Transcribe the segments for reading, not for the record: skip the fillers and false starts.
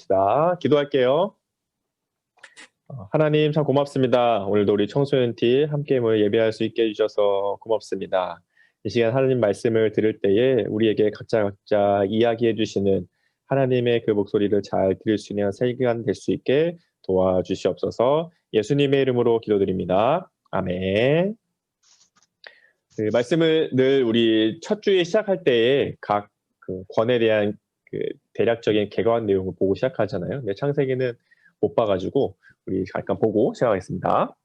봅시다. 기도할게요. 하나님 참 고맙습니다. 오늘도 우리 청소년티 함께 모여 예배할 수 있게 해주셔서 고맙습니다. 이 시간 하나님 말씀을 들을 때에 우리에게 각자 이야기해 주시는 하나님의 그 목소리를 잘 들을 수 있는 시간 될 수 있게 도와주시옵소서. 예수님의 이름으로 기도드립니다. 아멘. 그 말씀을 늘 우리 첫 주에 시작할 때에 각 그 권에 대한 그 대략적인 개관 내용을 보고 시작하잖아요. 근데 창세기는 못 봐가지고 우리 잠깐 보고 시작하겠습니다.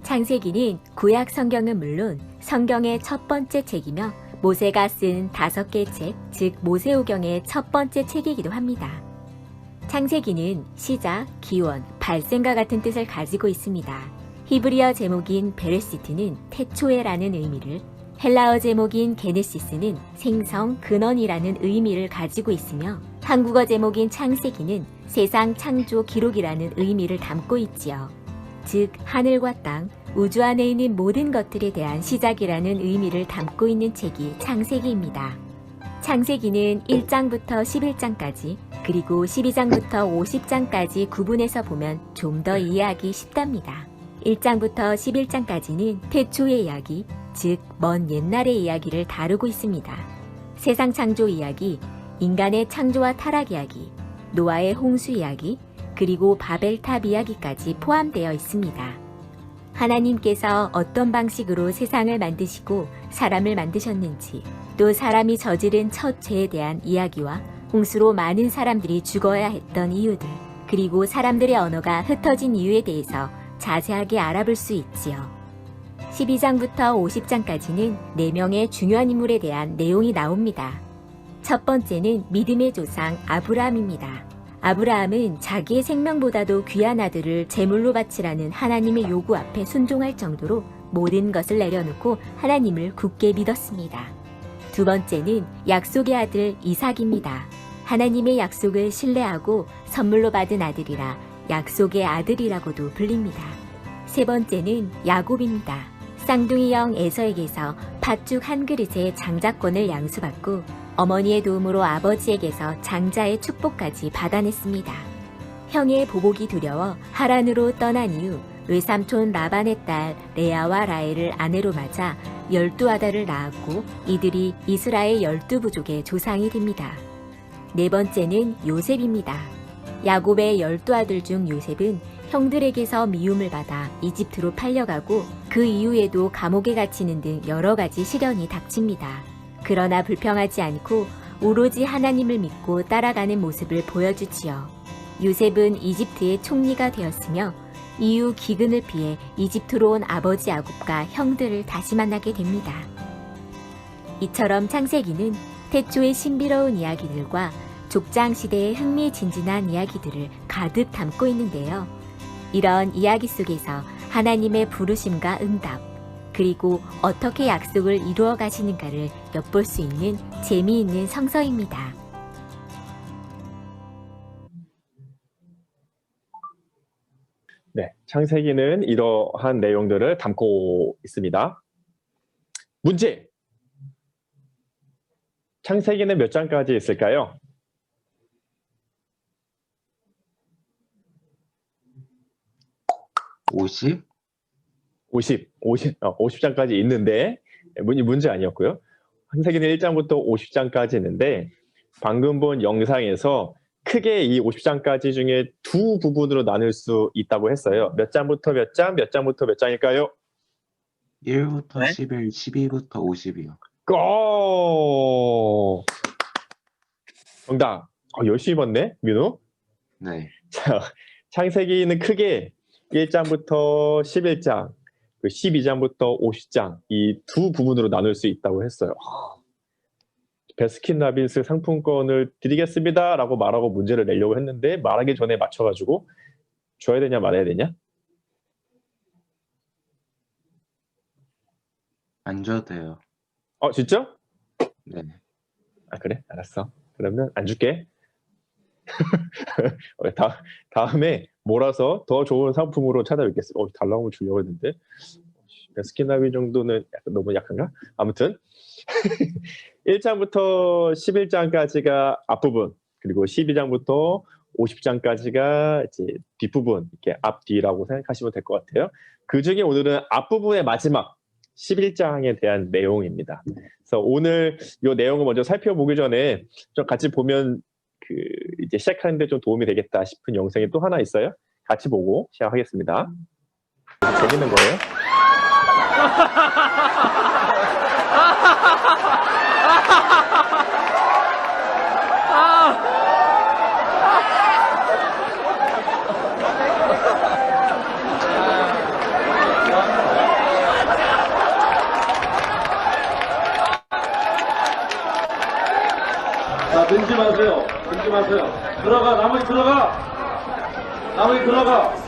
창세기는 구약 성경은 물론 성경의 첫 번째 책이며 모세가 쓴 5개의 책, 즉 모세오경의 첫 번째 책이기도 합니다. 창세기는 시작, 기원, 발생과 같은 뜻을 가지고 있습니다. 히브리어 제목인 베레시트는 태초에라는 의미를, 헬라어 제목인 게네시스는 생성, 근원이라는 의미를 가지고 있으며 한국어 제목인 창세기는 세상 창조 기록이라는 의미를 담고 있지요. 즉 하늘과 땅, 우주 안에 있는 모든 것들에 대한 시작이라는 의미를 담고 있는 책이 창세기입니다. 창세기는 1장부터 11장까지 그리고 12장부터 50장까지 구분해서 보면 좀 더 이해하기 쉽답니다. 1장부터 11장까지는 태초의 이야기, 즉 먼 옛날의 이야기를 다루고 있습니다. 세상 창조 이야기, 인간의 창조와 타락 이야기, 노아의 홍수 이야기, 그리고 바벨탑 이야기까지 포함되어 있습니다. 하나님께서 어떤 방식으로 세상을 만드시고 사람을 만드셨는지, 또 사람이 저지른 첫 죄에 대한 이야기와 홍수로 많은 사람들이 죽어야 했던 이유들, 그리고 사람들의 언어가 흩어진 이유에 대해서 자세하게 알아볼 수 있지요. 12장부터 50장까지는 4명의 중요한 인물에 대한 내용이 나옵니다. 첫 번째는 믿음의 조상 아브라함입니다. 아브라함은 자기의 생명보다도 귀한 아들을 제물로 바치라는 하나님의 요구 앞에 순종할 정도로 모든 것을 내려놓고 하나님을 굳게 믿었습니다. 두 번째는 약속의 아들 이삭입니다. 하나님의 약속을 신뢰하고 선물로 받은 아들이라 약속의 아들이라고도 불립니다. 세 번째는 야곱입니다. 쌍둥이 형 에서에게서 팥죽 한 그릇의 장자권을 양수받고 어머니의 도움으로 아버지에게서 장자의 축복까지 받아냈습니다. 형의 보복이 두려워 하란으로 떠난 이후 외삼촌 라반의 딸 레아와 라헬을 아내로 맞아 12아들을 낳았고 이들이 이스라엘 12부족의 조상이 됩니다. 네 번째는 요셉입니다. 야곱의 12아들 중 요셉은 형들에게서 미움을 받아 이집트로 팔려가고 그 이후에도 감옥에 갇히는 등 여러 가지 시련이 닥칩니다. 그러나 불평하지 않고 오로지 하나님을 믿고 따라가는 모습을 보여주지요. 요셉은 이집트의 총리가 되었으며 이후 기근을 피해 이집트로 온 아버지 야곱과 형들을 다시 만나게 됩니다. 이처럼 창세기는 태초의 신비로운 이야기들과 족장시대의 흥미진진한 이야기들을 가득 담고 있는데요. 이런 이야기 속에서 하나님의 부르심과 응답, 그리고 어떻게 약속을 이루어 가시는가를 엿볼 수 있는 재미있는 성서입니다. 네, 창세기는 이러한 내용들을 담고 있습니다. 문제! 창세기는 몇 장까지 있을까요? 50장까지 있는데 문제 아니었고요. 창세기는 1장부터 50장까지 있는데 방금 본 영상에서 크게 이 50장까지 중에 두 부분으로 나눌 수 있다고 했어요. 몇 장부터 몇 장, 몇 장부터 몇 장일까요? 1부터 네? 11, 12부터 50이요. 고! 정답. 열심히 봤네, 민우. 네. 자, 창세기는 크게 1장부터 11장, 12장부터 50장 이 두 부분으로 나눌 수 있다고 했어요. 베스킨라빈스 상품권을 드리겠습니다 라고 말하고 문제를 내려고 했는데 말하기 전에 맞춰가지고 줘야 되냐 말아야 되냐? 안 줘도 돼요. 진짜? 네. 그래? 알았어. 그러면 안 줄게. 다음에 몰아서 더 좋은 상품으로 찾아뵙겠어. 달라고 하면 주려고 했는데 베스킨라빈 정도는 너무 약한가? 아무튼 1장부터 11장까지가 앞부분, 그리고 12장부터 50장까지가 이제 뒷부분, 이렇게 앞뒤라고 생각하시면 될 것 같아요. 그 중에 오늘은 앞부분의 마지막 11장에 대한 내용입니다. 그래서 오늘 이 내용을 먼저 살펴보기 전에 좀 같이 보면 이제 시작하는데 좀 도움이 되겠다 싶은 영상이 또 하나 있어요. 같이 보고 시작하겠습니다. 재밌는 거예요. 자, 들지 마세요. 들지 마세요. 들어가, 나머지 들어가. 나머지 들어가.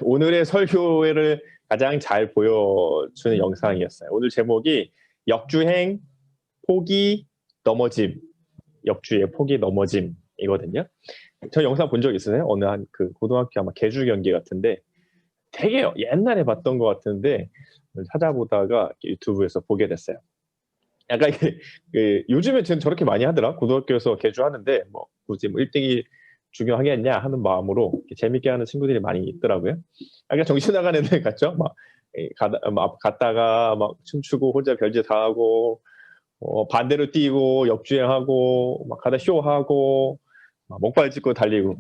오늘의 설교회를 가장 잘 보여주는 영상이었어요. 오늘 제목이 역주행, 포기, 넘어짐. 역주의 포기, 넘어짐이거든요. 저 영상 본 적 있으세요? 어느 한 고등학교 아마 개주 경기 같은데 되게 옛날에 봤던 것 같은데 찾아보다가 유튜브에서 보게 됐어요. 약간 요즘에 저는 저렇게 많이 하더라. 고등학교에서 개주하는데 뭐 굳이 1등이 중요하겠냐 하는 마음으로 재밌게 하는 친구들이 많이 있더라고요. 약간 정신 나간 애들 같죠? 갔다가 막 춤추고 혼자 별짓 다 하고 반대로 뛰고 역주행하고 막 가다 쇼하고 목발 짚고 달리고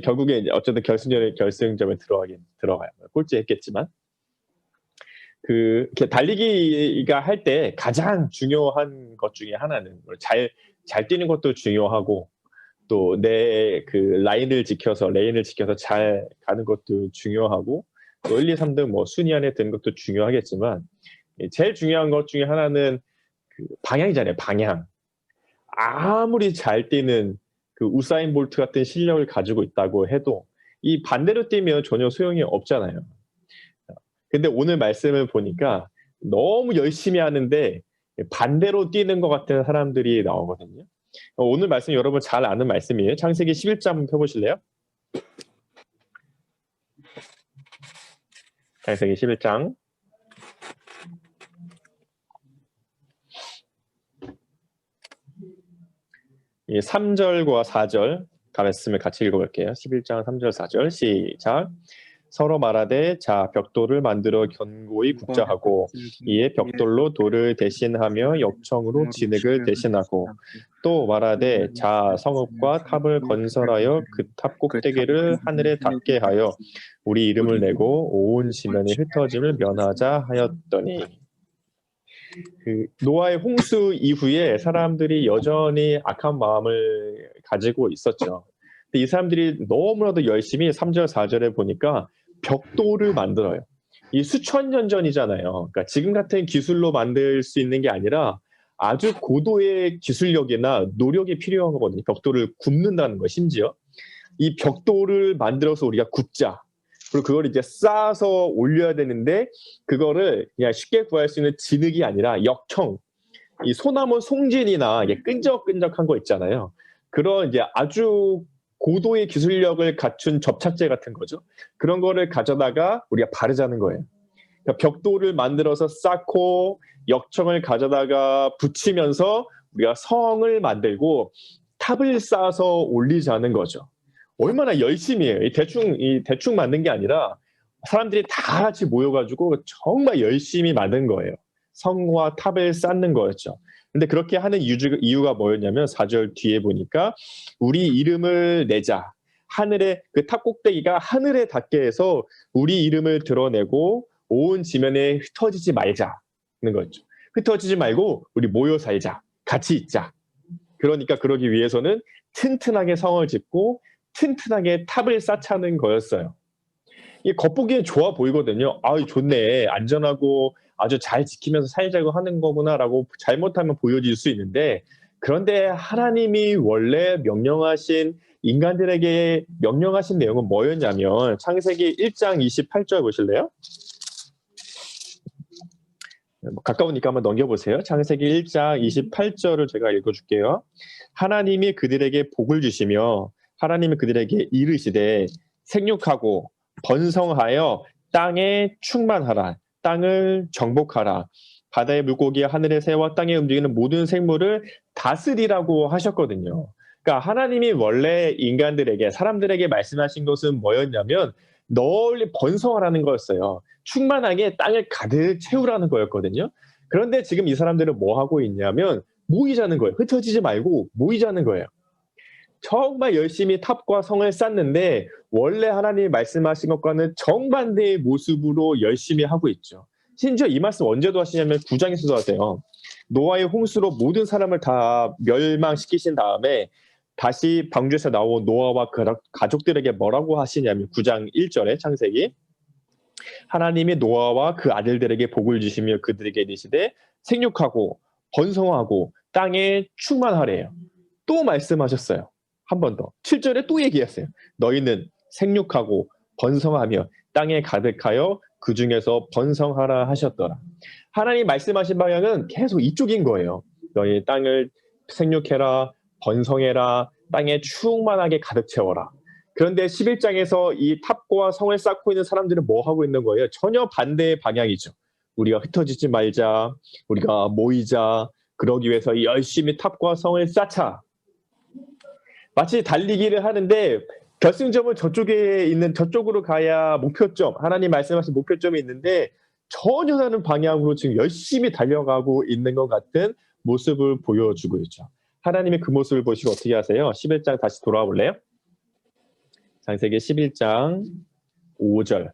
결국에 이제 어쨌든 결승점에 들어가요. 꼴찌했겠지만 달리기가 할 때 가장 중요한 것 중에 하나는 잘 뛰는 것도 중요하고 또 내 레인을 지켜서 잘 가는 것도 중요하고 또 1, 2, 3등 뭐 순위 안에 드는 것도 중요하겠지만 제일 중요한 것 중에 하나는 방향이잖아요. 방향. 아무리 잘 뛰는 우사인 볼트 같은 실력을 가지고 있다고 해도 이 반대로 뛰면 전혀 소용이 없잖아요. 근데 오늘 말씀을 보니까 너무 열심히 하는데 반대로 뛰는 것 같은 사람들이 나오거든요. 오늘 말씀 여러분 잘 아는 말씀이에요. 창세기 11장 한번 펴보실래요? 창세기 11장 3절과 4절 말씀을 같이 읽어볼게요. 11장 3절 4절 시작. 서로 말하되 자 벽돌을 만들어 견고히 굽자 하고 이에 벽돌로 돌을 대신하며 역청으로 진흙을 대신하고 또 말하되 자 성읍과 탑을 건설하여 그 탑 꼭대기를 하늘에 닿게 하여 우리 이름을 내고 온 지면에 흩어짐을 면하자 하였더니 노아의 홍수 이후에 사람들이 여전히 악한 마음을 가지고 있었죠. 근데 이 사람들이 너무나도 열심히 3절 4절에 보니까 벽돌을 만들어요. 이 수천 년 전이잖아요. 그러니까 지금 같은 기술로 만들 수 있는 게 아니라 아주 고도의 기술력이나 노력이 필요한 거거든요. 벽돌을 굽는다는 거 심지어. 이 벽돌을 만들어서 우리가 굽자. 그리고 그걸 이제 쌓아서 올려야 되는데 그거를 그냥 쉽게 구할 수 있는 진흙이 아니라 역청, 이 소나무 송진이나 이게 끈적끈적한 거 있잖아요. 그런 이제 아주 고도의 기술력을 갖춘 접착제 같은 거죠. 그런 거를 가져다가 우리가 바르자는 거예요. 그러니까 벽돌을 만들어서 쌓고 역청을 가져다가 붙이면서 우리가 성을 만들고 탑을 쌓아서 올리자는 거죠. 얼마나 열심히 해요. 대충 만든 게 아니라 사람들이 다 같이 모여가지고 정말 열심히 만든 거예요. 성과 탑을 쌓는 거였죠. 근데 그렇게 하는 이유가 뭐였냐면 4절 뒤에 보니까 우리 이름을 내자. 하늘에 그 탑 꼭대기가 하늘에 닿게 해서 우리 이름을 드러내고 온 지면에 흩어지지 말자는 거죠. 흩어지지 말고 우리 모여 살자. 같이 있자. 그러니까 그러기 위해서는 튼튼하게 성을 짓고 튼튼하게 탑을 쌓자는 거였어요. 이 겉보기엔 좋아 보이거든요. 아, 좋네. 안전하고 아주 잘 지키면서 살자고 하는 거구나라고 잘못하면 보여질 수 있는데, 그런데 하나님이 원래 명령하신 인간들에게 명령하신 내용은 뭐였냐면 창세기 1장 28절 보실래요? 가까우니까 한번 넘겨보세요. 창세기 1장 28절을 제가 읽어줄게요. 하나님이 그들에게 복을 주시며 하나님이 그들에게 이르시되 생육하고 번성하여 땅에 충만하라. 땅을 정복하라. 바다의 물고기와 하늘의 새와 땅에 움직이는 모든 생물을 다스리라고 하셨거든요. 그러니까 하나님이 원래 인간들에게, 사람들에게 말씀하신 것은 뭐였냐면 널리 번성하라는 거였어요. 충만하게 땅을 가득 채우라는 거였거든요. 그런데 지금 이 사람들은 뭐 하고 있냐면 모이자는 거예요. 흩어지지 말고 모이자는 거예요. 정말 열심히 탑과 성을 쌓는데 원래 하나님이 말씀하신 것과는 정반대의 모습으로 열심히 하고 있죠. 심지어 이 말씀 언제도 하시냐면 9장에서도 하세요. 노아의 홍수로 모든 사람을 다 멸망시키신 다음에 다시 방주에서 나온 노아와 그 가족들에게 뭐라고 하시냐면 9장 1절에 창세기 하나님이 노아와 그 아들들에게 복을 주시며 그들에게 이르시되 생육하고 번성하고 땅에 충만하래요. 또 말씀하셨어요. 한 번 더. 7절에 또 얘기했어요. 너희는 생육하고 번성하며 땅에 가득하여 그 중에서 번성하라 하셨더라. 하나님 말씀하신 방향은 계속 이쪽인 거예요. 너희 땅을 생육해라, 번성해라, 땅에 충만하게 가득 채워라. 그런데 11장에서 이 탑과 성을 쌓고 있는 사람들은 뭐 하고 있는 거예요? 전혀 반대의 방향이죠. 우리가 흩어지지 말자, 우리가 모이자, 그러기 위해서 열심히 탑과 성을 쌓자. 마치 달리기를 하는데 결승점은 저쪽에 있는, 저쪽으로 가야 목표점, 하나님 말씀하신 목표점이 있는데 전혀 다른 방향으로 지금 열심히 달려가고 있는 것 같은 모습을 보여주고 있죠. 하나님의 그 모습을 보시고 어떻게 하세요? 11장 다시 돌아와 볼래요? 창세기 11장 5절.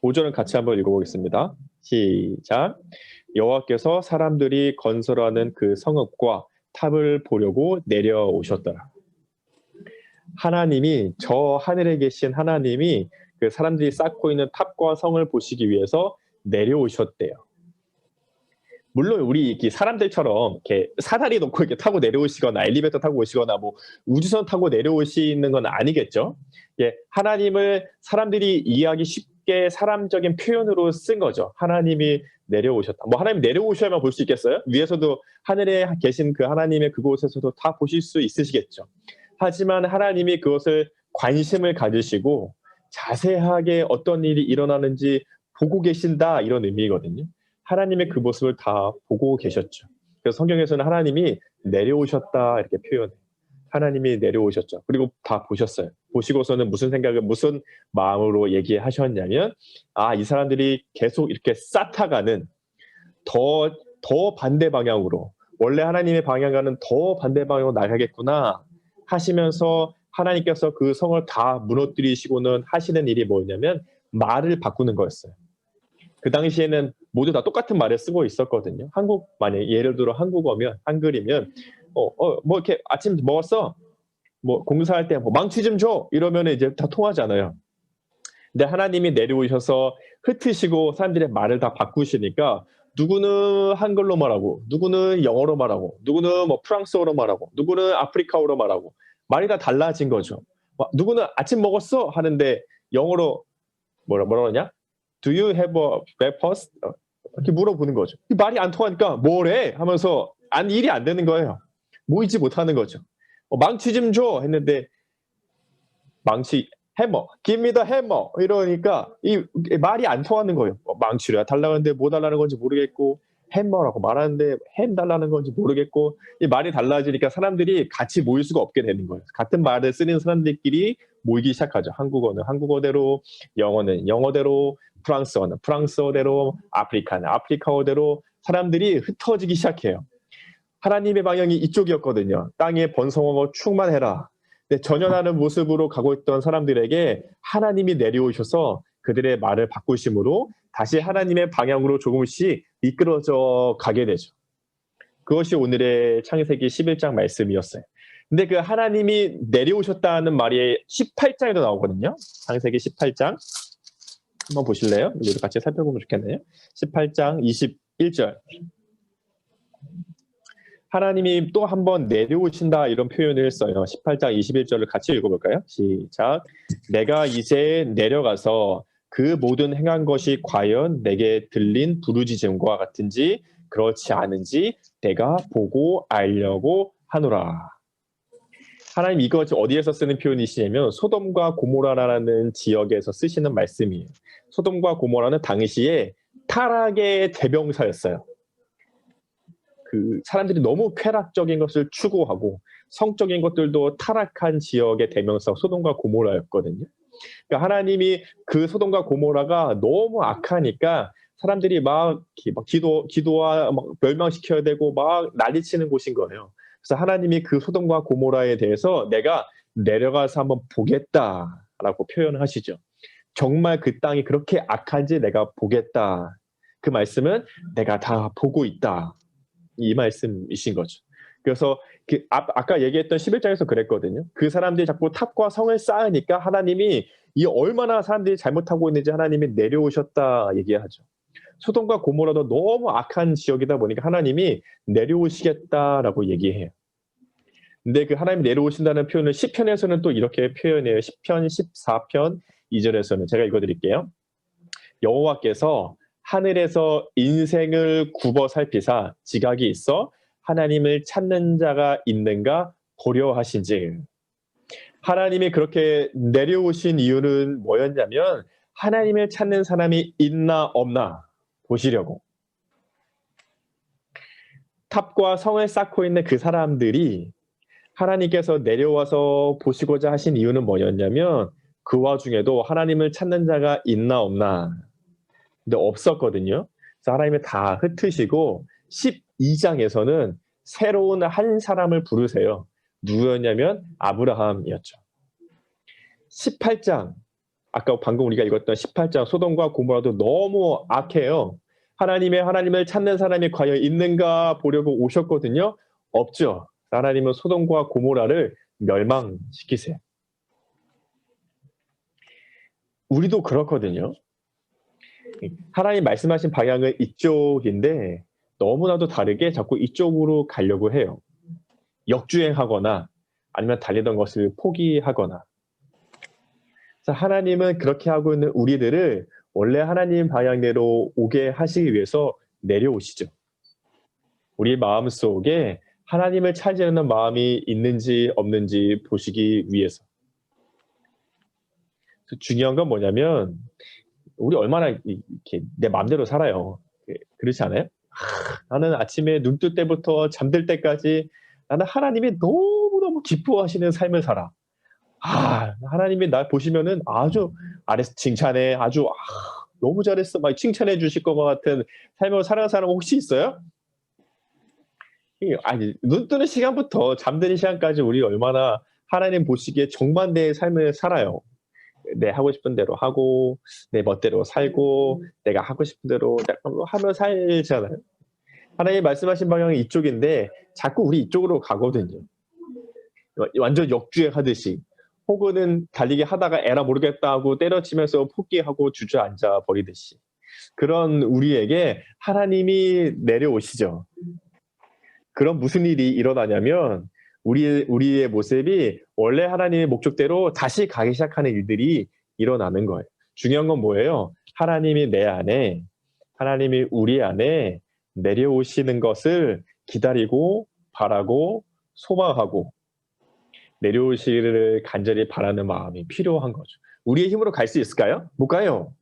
5절은 같이 한번 읽어보겠습니다. 시작. 여호와께서 사람들이 건설하는 그 성읍과 탑을 보려고 내려오셨더라. 하나님이, 저 하늘에 계신 하나님이 그 사람들이 쌓고 있는 탑과 성을 보시기 위해서 내려오셨대요. 물론 우리 사람들처럼 이렇게 사다리 놓고 이렇게 타고 내려오시거나 엘리베이터 타고 오시거나 뭐 우주선 타고 내려오시는 건 아니겠죠. 예, 하나님을 사람들이 이해하기 쉽게 사람적인 표현으로 쓴 거죠. 하나님이 내려오셨다. 뭐 하나님 내려오셔야만 볼 수 있겠어요? 위에서도 하늘에 계신 그 하나님의 그곳에서도 다 보실 수 있으시겠죠. 하지만 하나님이 그것을 관심을 가지시고 자세하게 어떤 일이 일어나는지 보고 계신다, 이런 의미거든요. 하나님의 그 모습을 다 보고 계셨죠. 그래서 성경에서는 하나님이 내려오셨다 이렇게 표현해요. 하나님이 내려오셨죠. 그리고 다 보셨어요. 보시고서는 무슨 생각을, 무슨 마음으로 얘기하셨냐면, 아, 이 사람들이 계속 이렇게 쌓아가는 더 반대 방향으로, 원래 하나님의 방향과는 더 반대 방향으로 나가겠구나 하시면서 하나님께서 그 성을 다 무너뜨리시고는 하시는 일이 뭐냐면 말을 바꾸는 거였어요. 그 당시에는 모두 다 똑같은 말을 쓰고 있었거든요. 만약 예를 들어 한국어면, 한글이면 뭐 이렇게 아침 먹었어? 뭐 공사할 때 뭐 망치 좀 줘! 이러면 이제 다 통하잖아요. 근데 하나님이 내려오셔서 흩으시고 사람들의 말을 다 바꾸시니까 누구는 한글로 말하고, 누구는 영어로 말하고, 누구는 뭐 프랑스어로 말하고, 누구는 아프리카어로 말하고, 말이 다 달라진 거죠. 누구는 아침 먹었어? 하는데 영어로 뭐라 하냐? Do you have a breakfast? 이렇게 물어보는 거죠. 말이 안 통하니까 뭐래? 하면서 일이 안 되는 거예요. 모이지 못하는 거죠. 망치 좀 줘! 했는데 망치, 해머, give me the hammer 이러니까 이 말이 안 통하는 거예요. 망치를 달라고 하는데 뭐 달라는 건지 모르겠고, 햄버라고 말하는데 햄 달라는 건지 모르겠고 이 말이 달라지니까 사람들이 같이 모일 수가 없게 되는 거예요. 같은 말을 쓰는 사람들끼리 모이기 시작하죠. 한국어는 한국어대로, 영어는 영어대로, 프랑스어는 프랑스어대로, 아프리카는 아프리카어대로 사람들이 흩어지기 시작해요. 하나님의 방향이 이쪽이었거든요. 땅에 번성하고 충만해라. 근데 전연하는 모습으로 가고 있던 사람들에게 하나님이 내려오셔서 그들의 말을 바꾸심으로 다시 하나님의 방향으로 조금씩 이끌어져 가게 되죠. 그것이 오늘의 창세기 11장 말씀이었어요. 근데 그 하나님이 내려오셨다는 말이 18장에도 나오거든요. 창세기 18장 한번 보실래요? 우리 같이 살펴보면 좋겠네요. 18장 21절. 하나님이 또 한 번 내려오신다 이런 표현을 써요. 18장 21절을 같이 읽어볼까요? 시작. 내가 이제 내려가서 그 모든 행한 것이 과연 내게 들린 부르짖음과 같은지 그렇지 않은지 내가 보고 알려고 하노라. 하나님 이거 어디에서 쓰는 표현이시냐면 소돔과 고모라라는 지역에서 쓰시는 말씀이에요. 소돔과 고모라는 당시에 타락의 대명사였어요. 그 사람들이 너무 쾌락적인 것을 추구하고 성적인 것들도 타락한 지역의 대명사 소돔과 고모라였거든요. 그러니까 하나님이 그 소돔과 고모라가 너무 악하니까 사람들이 막 기도와 막 멸망시켜야 되고 막 난리치는 곳인 거예요. 그래서 하나님이 그 소돔과 고모라에 대해서 내가 내려가서 한번 보겠다라고 표현을 하시죠. 정말 그 땅이 그렇게 악한지 내가 보겠다. 그 말씀은 내가 다 보고 있다. 이 말씀이신 거죠. 그래서 아까 얘기했던 11장에서 그랬거든요. 그 사람들이 자꾸 탑과 성을 쌓으니까 하나님이 이 얼마나 사람들이 잘못하고 있는지 하나님이 내려오셨다 얘기하죠. 소돔과 고모라도 너무 악한 지역이다 보니까 하나님이 내려오시겠다라고 얘기해요. 근데 그 하나님이 내려오신다는 표현을 시편에서는 또 이렇게 표현해요. 시편 14편 2절에서는 제가 읽어드릴게요. 여호와께서 하늘에서 인생을 굽어 살피사 지각이 있어 하나님을 찾는 자가 있는가 보려 하신즉. 하나님이 그렇게 내려오신 이유는 뭐였냐면 하나님을 찾는 사람이 있나 없나 보시려고. 탑과 성을 쌓고 있는 그 사람들이 하나님께서 내려와서 보시고자 하신 이유는 뭐였냐면 그 와중에도 하나님을 찾는 자가 있나 없나. 근데 없었거든요. 그래서 하나님이 다 흩으시고 12장에서는 새로운 한 사람을 부르세요. 누구였냐면 아브라함이었죠. 18장, 아까 방금 우리가 읽었던 18장 소돔과 고모라도 너무 악해요. 하나님을 찾는 사람이 과연 있는가 보려고 오셨거든요. 없죠. 하나님은 소돔과 고모라를 멸망시키세요. 우리도 그렇거든요. 하나님 말씀하신 방향은 이쪽인데 너무나도 다르게 자꾸 이쪽으로 가려고 해요. 역주행하거나 아니면 달리던 것을 포기하거나. 그래서 하나님은 그렇게 하고 있는 우리들을 원래 하나님 방향대로 오게 하시기 위해서 내려오시죠. 우리 마음속에 하나님을 찾으려는 마음이 있는지 없는지 보시기 위해서. 중요한 건 뭐냐면 우리 얼마나 이렇게 내 마음대로 살아요. 그렇지 않아요? 나는 아침에 눈 뜰 때부터 잠들 때까지 나는 하나님이 너무너무 기뻐하시는 삶을 살아. 하나님이 날 보시면은 아주 아래서 칭찬해. 아주 너무 잘했어. 막 칭찬해 주실 것 같은 삶을 살아가는 사람 혹시 있어요? 아니, 눈 뜨는 시간부터 잠드는 시간까지 우리 얼마나 하나님 보시기에 정반대의 삶을 살아요. 내 하고 싶은 대로 하고 내 멋대로 살고 내가 하고 싶은 대로 하며 살잖아요. 하나님 말씀하신 방향은 이쪽인데 자꾸 우리 이쪽으로 가거든요. 완전 역주행하듯이 혹은 달리기 하다가 에라 모르겠다 하고 때려치면서 포기하고 주저앉아 버리듯이 그런 우리에게 하나님이 내려오시죠. 그럼 무슨 일이 일어나냐면 우리의 모습이 원래 하나님의 목적대로 다시 가기 시작하는 일들이 일어나는 거예요. 중요한 건 뭐예요? 하나님이 내 안에, 하나님이 우리 안에 내려오시는 것을 기다리고 바라고 소망하고 내려오시기를 간절히 바라는 마음이 필요한 거죠. 우리의 힘으로 갈 수 있을까요? 못 가요.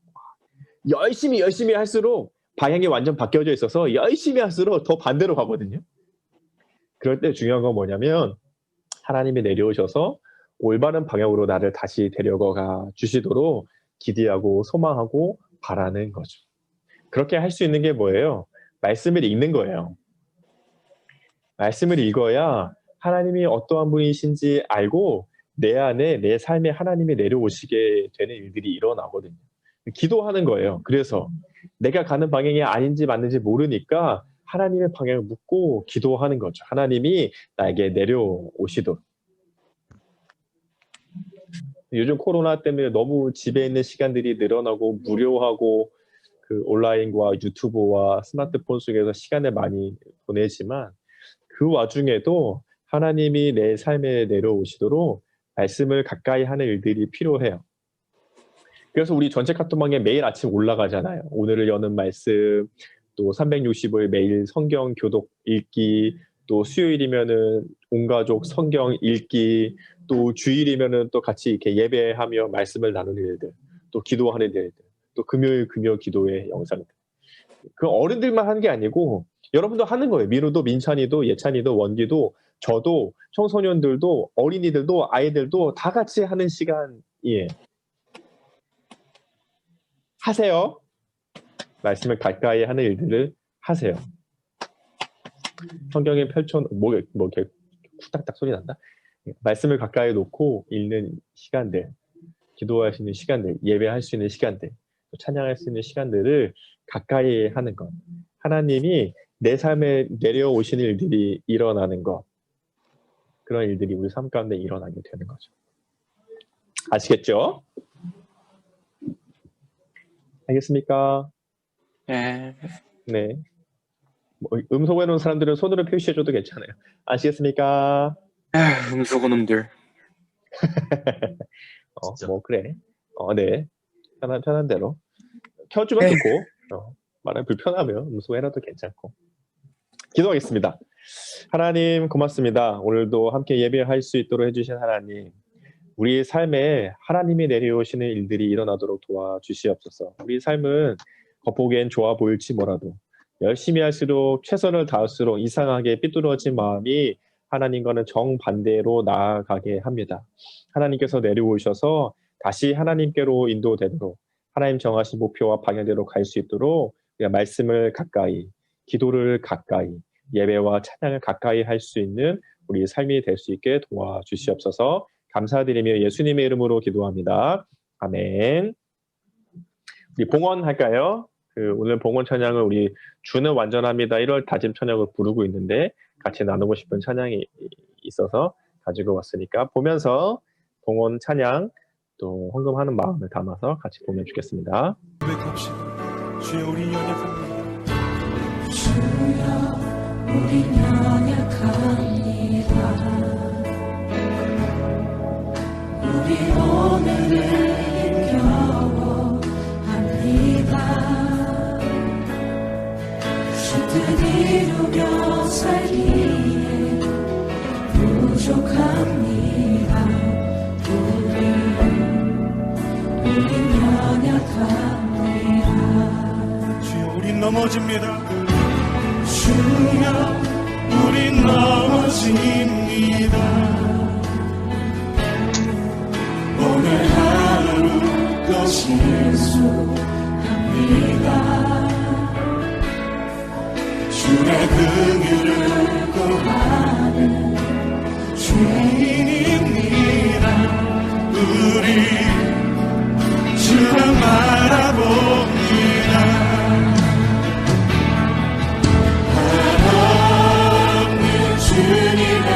열심히 할수록 방향이 완전 바뀌어져 있어서 열심히 할수록 더 반대로 가거든요. 그럴 때 중요한 건 뭐냐면 하나님이 내려오셔서 올바른 방향으로 나를 다시 데려가 주시도록 기대하고 소망하고 바라는 거죠. 그렇게 할 수 있는 게 뭐예요? 말씀을 읽는 거예요. 말씀을 읽어야 하나님이 어떠한 분이신지 알고 내 안에 내 삶에 하나님이 내려오시게 되는 일들이 일어나거든요. 기도하는 거예요. 그래서 내가 가는 방향이 아닌지 맞는지 모르니까 하나님의 방향을 묻고 기도하는 거죠. 하나님이 나에게 내려오시도록. 요즘 코로나 때문에 너무 집에 있는 시간들이 늘어나고 무료하고 그 온라인과 유튜브와 스마트폰 속에서 시간을 많이 보내지만 그 와중에도 하나님이 내 삶에 내려오시도록 말씀을 가까이 하는 일들이 필요해요. 그래서 우리 전체 카톡방에 매일 아침 올라가잖아요. 오늘을 여는 말씀, 또 365일 매일 성경 교독 읽기, 또 수요일이면은 온 가족 성경 읽기, 또 주일이면은 또 같이 이렇게 예배하며 말씀을 나누는 일들, 또 기도하는 일들, 또 금요 기도의 영상들. 그 어른들만 하는 게 아니고 여러분도 하는 거예요. 민우도, 민찬이도, 예찬이도, 원기도, 저도, 청소년들도, 어린이들도, 아이들도 다 같이 하는 시간이에요. 하세요. 말씀을 가까이 하는 일들을 하세요. 성경에 이렇게 쿵딱딱 소리 난다. 말씀을 가까이 놓고 읽는 시간들, 기도할 수 있는 시간들, 예배할 수 있는 시간들, 찬양할 수 있는 시간들을 가까이 하는 것. 하나님이 내 삶에 내려오시는 일들이 일어나는 것. 그런 일들이 우리 삶 가운데 일어나게 되는 거죠. 아시겠죠? 알겠습니까? 네. 네. 음소거 해놓은 사람들은 손으로 표시해줘도 괜찮아요. 아시겠습니까? 음소거 놈들. 뭐 그래. 네. 편한 대로. 켜주면 좋고, 말하면 불편하면 음소거 해놔도 괜찮고. 기도하겠습니다. 하나님 고맙습니다. 오늘도 함께 예배할 수 있도록 해주신 하나님. 우리의 삶에 하나님이 내려오시는 일들이 일어나도록 도와주시옵소서. 우리 삶은 겉보기엔 좋아 보일지 뭐라도 열심히 할수록 최선을 다할수록 이상하게 삐뚤어진 마음이 하나님과는 정반대로 나아가게 합니다. 하나님께서 내려오셔서 다시 하나님께로 인도되도록 하나님 정하신 목표와 방향대로 갈 수 있도록 말씀을 가까이, 기도를 가까이, 예배와 찬양을 가까이 할 수 있는 우리 삶이 될 수 있게 도와주시옵소서. 감사드리며 예수님의 이름으로 기도합니다. 아멘. 우리 봉헌 할까요? 오늘 봉헌 찬양을 우리 주는 완전합니다 1월 다짐 찬양을 부르고 있는데 같이 나누고 싶은 찬양이 있어서 가지고 왔으니까 보면서 봉헌 찬양 또 헌금하는 마음을 담아서 같이 보면 좋겠습니다. 주여 우리 연약합니다. 주여 우리 연약합니다. 우리 오늘을 힘겨워합니다. 주 뜻 이루며 살기에 부족합니다. 우리 연약합니다. 주여 우리 넘어집니다. 주여 우리 넘어집니다. 오늘 하루도 실수합니다. 주의 긍휼을 구하는 죄인입니다. 우리 주만 바라봅니다. 한없는 주님의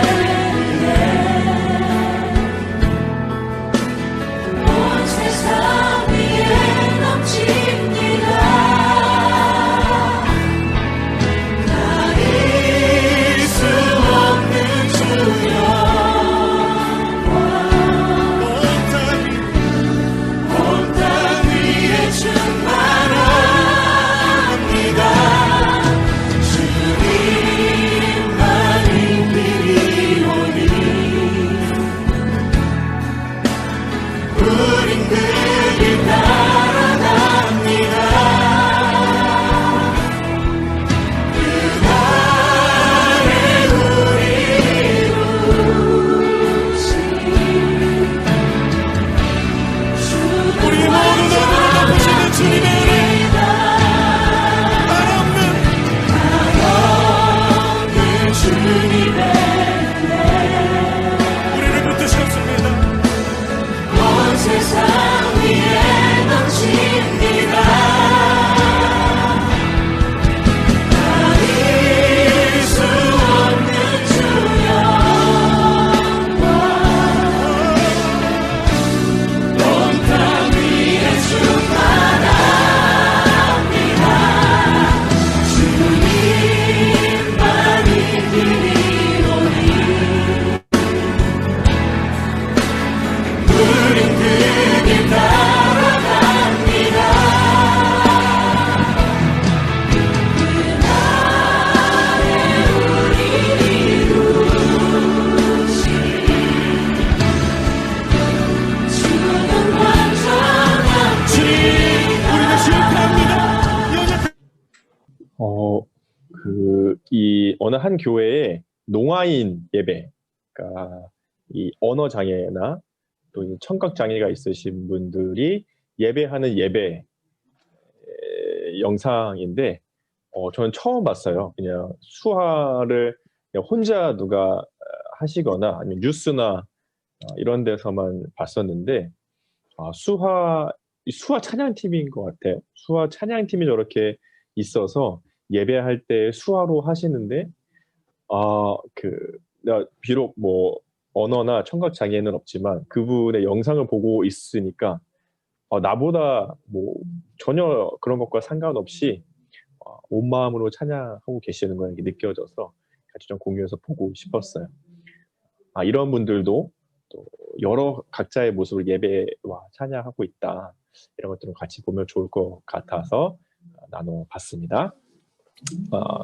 세상 위에 넘칩니다. 가릴 수 없는 주여 이 어느 한 교회에 농아인 예배, 그러니까 이 언어 장애나 또 이 청각 장애가 있으신 분들이 예배하는 예배 영상인데 저는 처음 봤어요. 그냥 수화를 그냥 혼자 누가 하시거나 아니면 뉴스나 이런 데서만 봤었는데 수화 찬양팀인 것 같아요. 수화 찬양팀이 저렇게 있어서 예배할 때 수화로 하시는데 내가 비록 뭐 언어나 청각 장애는 없지만 그분의 영상을 보고 있으니까 나보다 뭐 전혀 그런 것과 상관없이 온 마음으로 찬양하고 계시는 거 이렇게 느껴져서 같이 좀 공유해서 보고 싶었어요. 이런 분들도 또 여러 각자의 모습을 예배와 찬양하고 있다. 이런 것들을 같이 보면 좋을 것 같아서 나눠봤습니다.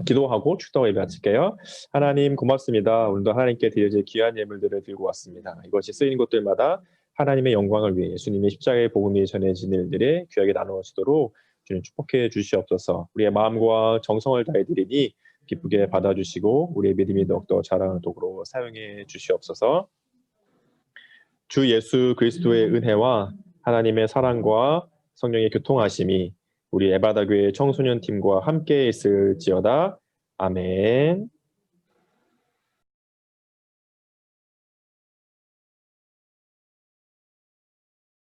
기도하고 축도와 예배 마칠게요. 하나님 고맙습니다. 오늘도 하나님께 드려질 귀한 예물들을 들고 왔습니다. 이것이 쓰인 곳들마다 하나님의 영광을 위해 예수님의 십자가의 복음이 전해진 일들에 귀하게 나누어지도록 주님 축복해 주시옵소서. 우리의 마음과 정성을 다해 드리니 기쁘게 받아주시고 우리의 믿음이 더욱더 자라는 도구로 사용해 주시옵소서. 주 예수 그리스도의 은혜와 하나님의 사랑과 성령의 교통하심이 우리 에바다교회 청소년팀과 함께 있을지어다. 아멘.